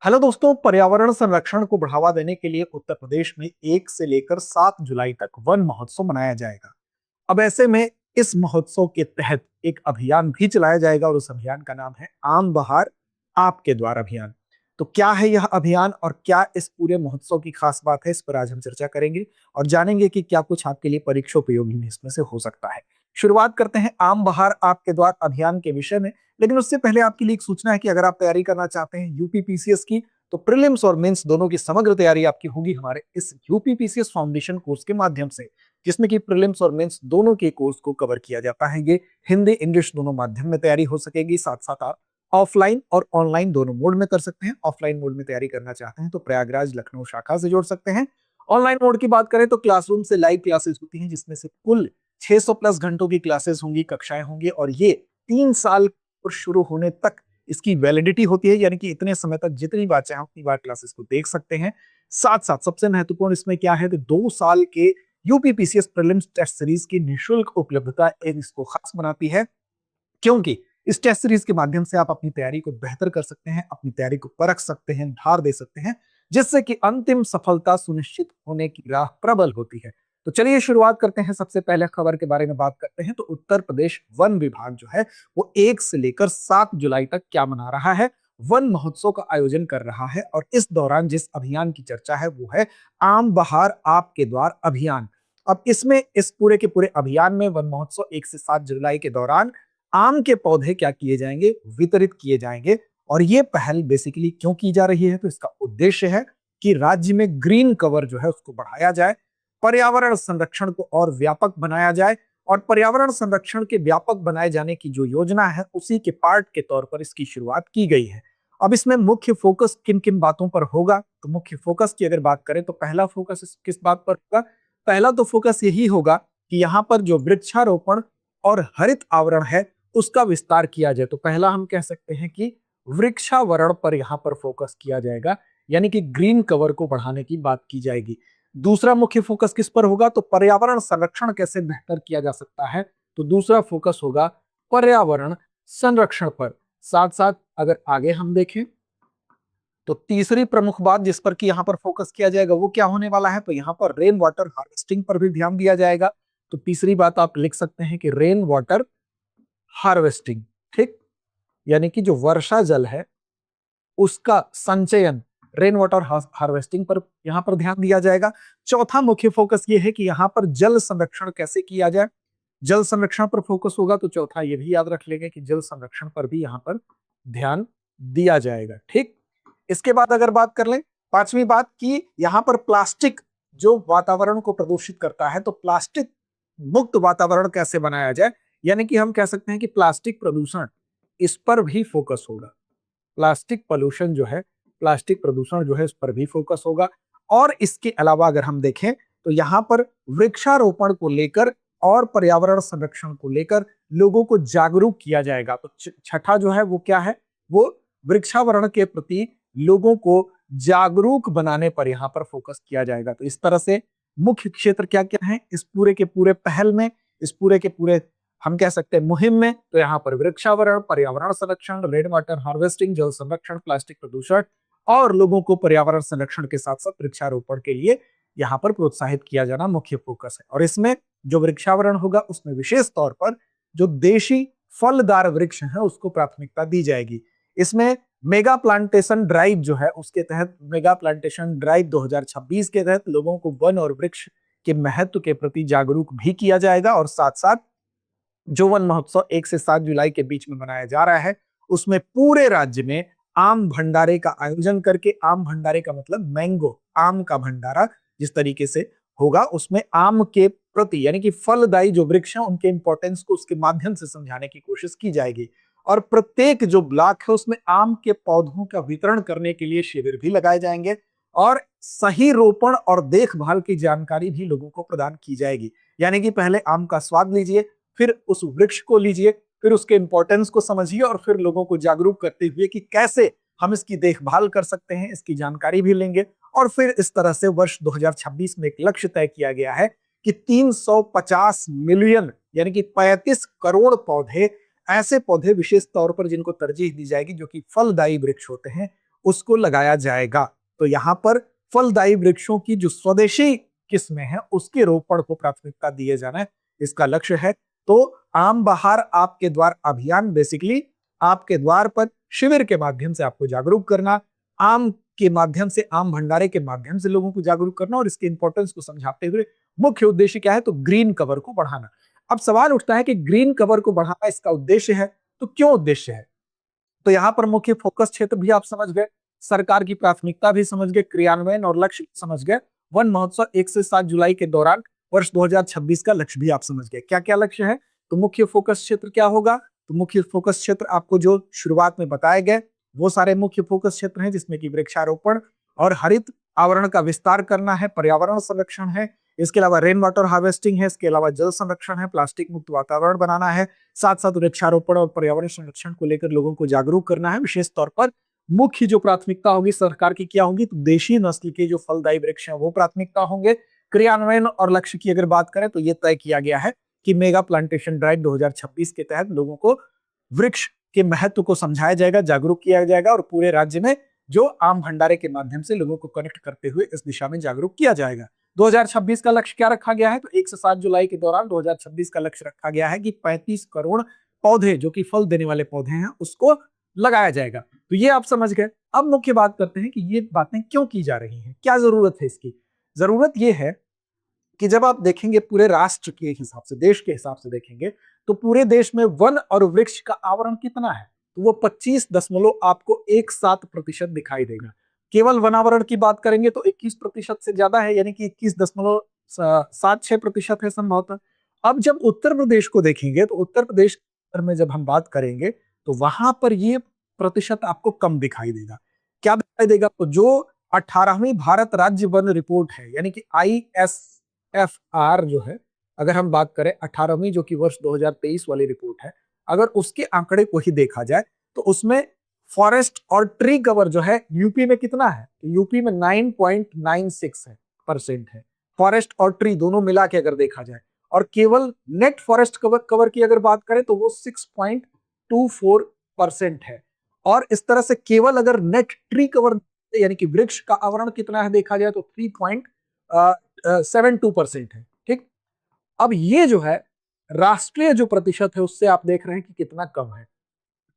Hello दोस्तों, पर्यावरण संरक्षण को बढ़ावा देने के लिए उत्तर प्रदेश में 1 से लेकर 7 जुलाई तक वन महोत्सव मनाया जाएगा। अब ऐसे में इस महोत्सव के तहत एक अभियान भी चलाया जाएगा और उस अभियान का नाम है आम बहार आपके द्वार अभियान। तो क्या है यह अभियान और क्या इस पूरे महोत्सव की खास बात है, इस पर आज हम चर्चा करेंगे और जानेंगे कि क्या कुछ आपके लिए परीक्षा उपयोगी में इसमें से हो सकता है। शुरुआत करते हैं आम बहार आपके द्वार अभियान के विषय में। लेकिन उससे पहले आपके लिए एक सूचना है कि अगर आप तैयारी करना चाहते हैं यूपीपीसीएस की, तो प्रीलिम्स और मेंस दोनों की समग्र तैयारी आपकी होगी हमारे इस यूपीपीसीएस फाउंडेशन कोर्स के माध्यम से, जिसमें कि प्रीलिम्स और मेंस दोनों के कोर्स को कवर किया जाता है। ये हिंदी इंग्लिश दोनों माध्यम में तैयारी हो सकेगी। साथ साथ आप ऑफलाइन और ऑनलाइन दोनों मोड में कर सकते हैं। ऑफलाइन मोड में तैयारी करना चाहते हैं तो प्रयागराज लखनऊ शाखा से जोड़ सकते हैं। ऑनलाइन मोड की बात करें तो क्लासरूम से लाइव क्लासेस होती हैं, जिसमें से कुल 600 प्लस घंटों की क्लासेस होंगी, कक्षाएं होंगी और ये 3 साल और शुरू होने तक इसकी वैलिडिटी होती है, यानी कि इतने समय तक जितनी बार चाहे उतनी बार क्लासेस को देख सकते हैं। साथ साथ सबसे महत्वपूर्ण इसमें क्या है तो 2 साल के यूपीपीसीएस प्रीलिम्स टेस्ट सीरीज की निःशुल्क उपलब्धता एक इसको खास बनाती है, क्योंकि इस टेस्ट सीरीज के माध्यम से आप अपनी तैयारी को बेहतर कर सकते हैं, अपनी तैयारी को परख सकते हैं, धार दे सकते हैं, जिससे कि अंतिम सफलता सुनिश्चित होने की राह प्रबल होती है। तो चलिए शुरुआत करते हैं। सबसे पहले खबर के बारे में बात करते हैं तो उत्तर प्रदेश वन विभाग जो है वो 1 से लेकर 7 जुलाई तक क्या मना रहा है, वन महोत्सव का आयोजन कर रहा है। और इस दौरान जिस अभियान की चर्चा है वो है आम बहार आपके द्वार अभियान। अब इसमें इस पूरे के पूरे अभियान में वन महोत्सव 1 से 7 जुलाई के दौरान आम के पौधे क्या किए जाएंगे, वितरित किए जाएंगे। और ये पहल बेसिकली क्यों की जा रही है तो इसका उद्देश्य है कि राज्य में ग्रीन कवर जो है उसको बढ़ाया जाए, पर्यावरण संरक्षण को और व्यापक बनाया जाए। और पर्यावरण संरक्षण के व्यापक बनाए जाने की जो योजना है उसी के पार्ट के तौर पर इसकी शुरुआत की गई है। अब इसमें मुख्य फोकस किन किन बातों पर होगा, तो मुख्य फोकस की अगर बात करें तो पहला फोकस किस बात पर होगा, पहला तो फोकस यही होगा कि यहाँ पर जो वृक्षारोपण और हरित आवरण है उसका विस्तार किया जाए। तो पहला हम कह सकते हैं कि वृक्षावरण पर यहाँ पर फोकस किया जाएगा, यानी कि ग्रीन कवर को बढ़ाने की बात की जाएगी। दूसरा मुख्य फोकस किस पर होगा तो पर्यावरण संरक्षण कैसे बेहतर किया जा सकता है, तो दूसरा फोकस होगा पर्यावरण संरक्षण पर। साथ साथ अगर आगे हम देखें तो तीसरी प्रमुख बात जिस पर कि यहां पर फोकस किया जाएगा वो क्या होने वाला है, तो यहां पर रेन वाटर हार्वेस्टिंग पर भी ध्यान दिया जाएगा। तो तीसरी बात आप लिख सकते हैं कि रेन वाटर हार्वेस्टिंग, ठीक, यानी कि जो वर्षा जल है उसका संचयन, रेन वाटर हार्वेस्टिंग पर यहां पर ध्यान दिया जाएगा। चौथा मुख्य फोकस यह है कि यहां पर जल संरक्षण कैसे किया जाए, जल संरक्षण पर फोकस होगा। तो चौथा ये भी याद रख लेंगे कि जल संरक्षण पर भी यहां पर ध्यान दिया जाएगा, ठीक। इसके बाद अगर बात कर लें पांचवी बात की यहां पर प्लास्टिक जो वातावरण को प्रदूषित करता है, तो प्लास्टिक मुक्त वातावरण कैसे बनाया जाए, यानी कि हम कह सकते हैं कि प्लास्टिक प्रदूषण, इस पर भी फोकस होगा। प्लास्टिक पोल्यूशन जो है, प्लास्टिक प्रदूषण जो है, इस पर भी फोकस होगा। और इसके अलावा अगर हम देखें तो यहां पर वृक्षारोपण को लेकर और पर्यावरण संरक्षण को लेकर लोगों को जागरूक किया जाएगा। तो छठा जो है वो क्या है, वो वृक्षावरण के प्रति लोगों को जागरूक बनाने पर यहां पर फोकस किया जाएगा। तो इस तरह से मुख्य क्षेत्र क्या क्या है इस पूरे के पूरे पहल में, इस पूरे के पूरे हम कह सकते हैं मुहिम में, तो यहाँ पर वृक्षावरण, पर्यावरण संरक्षण, रेन वाटर हार्वेस्टिंग, जल संरक्षण, प्लास्टिक प्रदूषण और लोगों को पर्यावरण संरक्षण के साथ साथ वृक्षारोपण के लिए यहाँ पर प्रोत्साहित किया जाना मुख्य फोकस है। और इसमें जो वृक्षावरण होगा उसमें विशेष तौर पर जो देशी फलदार वृक्ष है उसको प्राथमिकता दी जाएगी। इसमें मेगा प्लांटेशन ड्राइव जो है उसके तहत, मेगा प्लांटेशन ड्राइव 2026 के तहत लोगों को वन और वृक्ष के महत्व के प्रति जागरूक भी किया जाएगा। और साथ साथ जो वन महोत्सव 1 से 7 जुलाई के बीच में मनाया जा रहा है उसमें पूरे राज्य में आम भंडारे का आयोजन करके, आम भंडारे का मतलब मैंगो, आम का भंडारा जिस तरीके से होगा उसमें आम के प्रति यानी कि फलदायी जो वृक्ष हैं उनके इंपॉर्टेंस को उसके माध्यम से समझाने की कोशिश की जाएगी। और प्रत्येक जो ब्लॉक है उसमें आम के पौधों का वितरण करने के लिए शिविर भी लगाए जाएंगे और सही रोपण और देखभाल की जानकारी भी लोगों को प्रदान की जाएगी। यानी कि पहले आम का स्वाद लीजिए, फिर उस वृक्ष को लीजिए, फिर उसके इंपॉर्टेंस को समझिए और फिर लोगों को जागरूक करते हुए कि कैसे हम इसकी देखभाल कर सकते हैं, इसकी जानकारी भी लेंगे। और फिर इस तरह से वर्ष 2026 में एक लक्ष्य तय किया गया है कि 350 मिलियन यानी कि 35 करोड़ पौधे, ऐसे पौधे विशेष तौर पर जिनको तरजीह दी जाएगी जो कि फलदायी वृक्ष होते हैं, उसको लगाया जाएगा। तो यहाँ पर फलदायी वृक्षों की जो स्वदेशी किस्में हैं उसके रोपण को प्राथमिकता दिए जाना है, इसका लक्ष्य है। तो आम बहार आपके द्वार अभियान बेसिकली आपके द्वार पर शिविर के माध्यम से आपको जागरूक करना, आम के माध्यम से, आम भंडारे के माध्यम से लोगों को जागरूक करना और इसके इंपॉर्टेंस को समझाते हुए मुख्य उद्देश्य क्या है, तो ग्रीन कवर को बढ़ाना। अब सवाल उठता है कि ग्रीन कवर को बढ़ाना इसका उद्देश्य है, तो क्यों उद्देश्य है? तो यहां पर मुख्य फोकस क्षेत्र भी आप समझ गए, सरकार की प्राथमिकता भी समझ गए, क्रियान्वयन और लक्ष्य समझ गए। वन महोत्सव 1 से 7 जुलाई के दौरान वर्ष 2026 का लक्ष्य भी आप समझ गए। क्या क्या लक्ष्य है? तो मुख्य फोकस क्षेत्र क्या होगा? तो मुख्य फोकस क्षेत्र आपको जो शुरुआत में बताए गए वो सारे मुख्य फोकस क्षेत्र हैं, जिसमें कि वृक्षारोपण और हरित आवरण का विस्तार करना है, पर्यावरण संरक्षण है, इसके अलावा रेन वाटर हार्वेस्टिंग है, इसके अलावा जल संरक्षण है, प्लास्टिक मुक्त वातावरण बनाना है, साथ साथ वृक्षारोपण और पर्यावरण संरक्षण को लेकर लोगों को जागरूक करना है। विशेष तौर पर मुख्य जो प्राथमिकता होगी सरकार की क्या होगी, तो देशी नस्ल के जो फलदायी वृक्ष हैं वो प्राथमिकता होंगे। क्रियान्वयन और लक्ष्य की अगर बात करें तो ये तय किया गया है कि मेगा प्लांटेशन ड्राइव 2026 के तहत लोगों को वृक्ष के महत्व को समझाया जाएगा, जागरूक किया जाएगा और पूरे राज्य में जो आम भंडारे के माध्यम से लोगों को कनेक्ट करते हुए इस दिशा में जागरूक किया जाएगा। 2026 का लक्ष्य क्या रखा गया है, तो 1 से 7 जुलाई के दौरान 2026 का लक्ष्य रखा गया है कि 35 करोड़ पौधे जो कि फल देने वाले पौधे हैं उसको लगाया जाएगा। तो ये आप समझ गए। अब मुख्य बात करते हैं कि ये बातें क्यों की जा रही हैं, क्या जरूरत है इसकी। जरूरत ये है कि जब आप देखेंगे पूरे राष्ट्र के हिसाब से, देश के हिसाब से देखेंगे, तो पूरे देश में वन और वृक्ष का आवरण कितना है, तो वो 25 दशमलव आपको 17% दिखाई देगा। केवल वनावरण की बात करेंगे तो 21% से ज्यादा है, यानी कि 21.76% है संभवतः। अब जब उत्तर प्रदेश को देखेंगे तो उत्तर प्रदेश में जब हम बात करेंगे तो वहां पर ये प्रतिशत आपको कम दिखाई देगा। क्या दिखाई देगा, तो जो 18वीं भारत राज्य वन रिपोर्ट है, यानी कि ISFR जो है, अगर हम बात करें 18वीं जो कि वर्ष 2023 वाली रिपोर्ट है, अगर उसके आंकड़े को ही देखा जाए तो उसमें फॉरेस्ट और ट्री कवर जो है यूपी में कितना है, तो यूपी में 9.96 है परसेंट है, फॉरेस्ट और ट्री दोनों मिला के अगर देखा जाए। और केवल नेट फॉरेस्ट कवर की अगर बात करें तो वो 6.24% है। और इस तरह से केवल अगर नेट ट्री कवर यानी कि वृक्ष का आवरण कितना है देखा जाए तो 3.72% है। ठीक, अब ये जो है राष्ट्रीय जो प्रतिशत है उससे आप देख रहे हैं कि कितना कम है।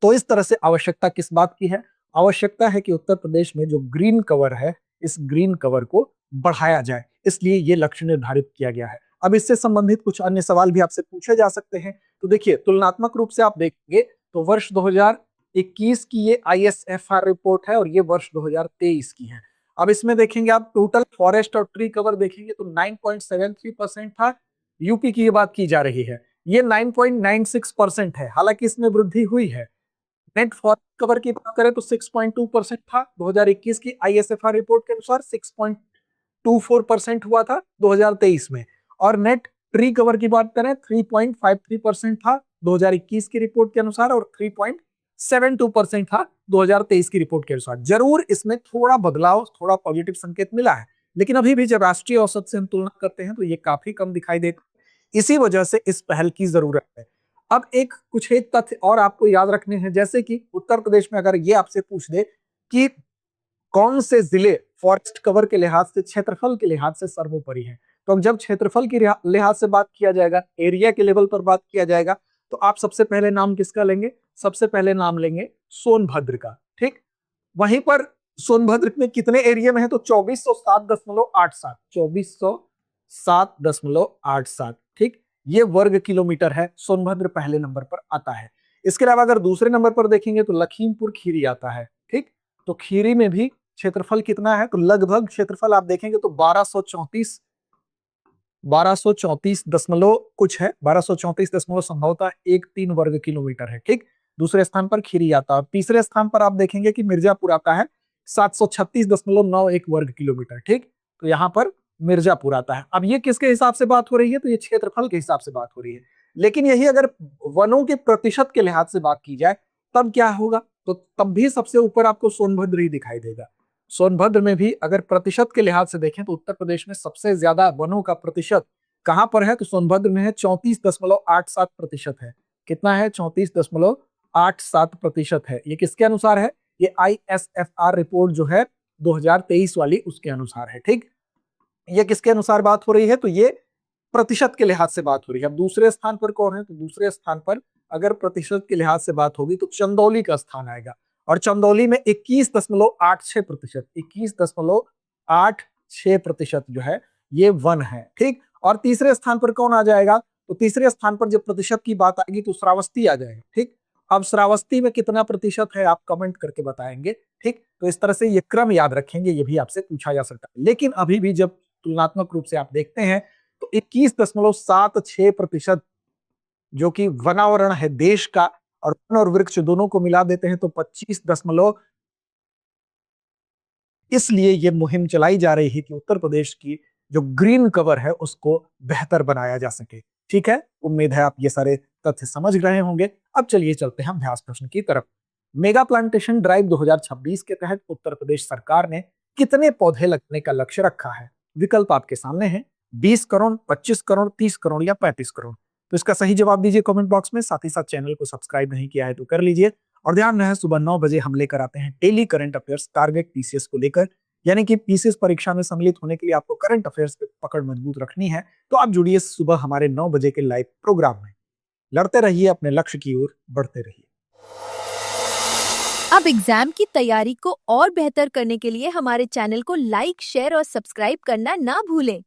तो इस तरह से आवश्यकता किस बात की है, आवश्यकता है कि उत्तर प्रदेश में जो ग्रीन कवर है इस ग्रीन कवर को बढ़ाया जाए, इसलिए ये लक्ष्य निर्धारित किया गया है। अब इससे संबंधित कुछ अन्य सवाल भी आपसे पूछे जा सकते हैं। तो देखिए, तुलनात्मक रूप से आप देखेंगे तो वर्ष 2021 की ये ISFR रिपोर्ट है और ये वर्ष 2023 की है। अब इसमें देखेंगे आप टोटल फॉरेस्ट और ट्री कवर देखेंगे तो 9.73% था, यूपी की ये बात की जा रही है, ये 9.96% है, हालांकि इसमें वृद्धि हुई है। नेट फॉरेस्ट कवर की बात करें तो 6.2% था 2021 की ISFR रिपोर्ट के अनुसार, 6.24% हुआ था 2023 में। और नेट ट्री कवर की बात करें 3.53% था 2021 की रिपोर्ट के अनुसार और 3.72% था 2023 की रिपोर्ट के अनुसार। जरूर इसमें थोड़ा बदलाव, थोड़ा पॉजिटिव संकेत मिला है, लेकिन अभी भी जब राष्ट्रीय औसत से हम तुलना करते हैं तो ये काफी कम दिखाई देता है। इसी वजह से इस पहल की जरूरत है। अब कुछ एक तथ्य और आपको याद रखने हैं, जैसे कि उत्तर प्रदेश में अगर ये आपसे पूछ दे कि कौन से जिले फॉरेस्ट कवर के लिहाज से, क्षेत्रफल के लिहाज से सर्वोपरि है, तो अब जब क्षेत्रफल के लिहाज से बात किया जाएगा, एरिया के लेवल पर बात किया जाएगा, तो आप सबसे पहले नाम किसका लेंगे, सबसे पहले नाम लेंगे सोनभद्र का। ठीक, वहीं पर सोनभद्र में कितने एरिया में है, तो 2407.87, 2407.87। ठीक, ये वर्ग किलोमीटर है, सोनभद्र पहले नंबर पर आता है। इसके अलावा अगर दूसरे नंबर पर देखेंगे तो लखीमपुर खीरी आता है। ठीक, तो खीरी में भी क्षेत्रफल कितना है, तो लगभग क्षेत्रफल आप देखेंगे तो 1234 दशमलव कुछ है, 1234 दशमलव संभवतः 13 वर्ग किलोमीटर है। ठीक, दूसरे स्थान पर खीरी आता है। तीसरे स्थान पर आप देखेंगे कि मिर्जापुर आता है 736.91 वर्ग किलोमीटर। ठीक, तो यहां पर मिर्जापुर आता है। अब ये किसके हिसाब से बात हो रही है, तो ये क्षेत्रफल के हिसाब से बात हो रही है। लेकिन यही अगर वनों के प्रतिशत के लिहाज से बात की जाए तब क्या होगा, तो तब भी सबसे ऊपर आपको सोनभद्र ही दिखाई देगा। सोनभद्र में भी अगर प्रतिशत के लिहाज से देखें तो उत्तर प्रदेश में सबसे ज्यादा वनों का प्रतिशत कहां पर है, तो सोनभद्र में है, 34.87% है। कितना है, 34.87% है। ये किसके अनुसार है, ये ISFR रिपोर्ट जो है 2023 वाली उसके अनुसार है। ठीक, ये किसके अनुसार बात हो रही है? तो ये प्रतिशत के लिहाज से बात हो रही है। अब दूसरे स्थान पर कौन है? तो दूसरे स्थान पर अगर प्रतिशत के लिहाज से बात होगी तो चंदौली का स्थान आएगा, और चंदौली में 21.86%, 21.86% जो है ये वन है। ठीक, और तीसरे स्थान पर कौन आ जाएगा? तो तीसरे स्थान पर जब प्रतिशत की बात आएगी तो श्रावस्ती आ जाएगा। ठीक, अब श्रावस्ती में कितना प्रतिशत है आप कमेंट करके बताएंगे। ठीक, तो इस तरह से ये क्रम याद रखेंगे, ये भी आपसे पूछा जा सकता है। लेकिन अभी भी जब तुलनात्मक रूप से आप देखते हैं तो 21.76% जो कि वनावरण है देश का, और वन और वृक्ष दोनों को मिला देते हैं तो 25 दशमलव, इसलिए ये मुहिम चलाई जा रही है कि उत्तर प्रदेश की जो ग्रीन कवर है उसको बेहतर बनाया जा सके। ठीक है, उम्मीद है आप ये सारे तथ्य समझ रहे होंगे। अब चलिए चलते हैं अभ्यास प्रश्न की तरफ। मेगा प्लांटेशन ड्राइव 2026 के तहत उत्तर प्रदेश सरकार ने कितने पौधे लगाने का लक्ष्य रखा है? विकल्प आपके सामने हैं, 20 करोड़, 25 करोड़, 30 करोड़ या 35 करोड़। तो इसका सही जवाब दीजिए कमेंट बॉक्स में। साथ ही साथ चैनल को सब्सक्राइब नहीं किया है तो कर लीजिए, और ध्यान रहे सुबह 9 बजे हम लेकर आते हैं daily current affairs target PCS को लेकर, यानी कि पीसीएस परीक्षा में सम्मिलित होने के लिए आपको करंट अफेयर्स पे पकड़ मजबूत रखनी है। तो आप जुड़िए सुबह हमारे 9 बजे के लाइव प्रोग्राम में। लड़ते रहिए, अपने लक्ष्य की ओर बढ़ते रहिए। अब एग्जाम की तैयारी को और बेहतर करने के लिए हमारे चैनल को लाइक, शेयर और सब्सक्राइब करना ना भूलें।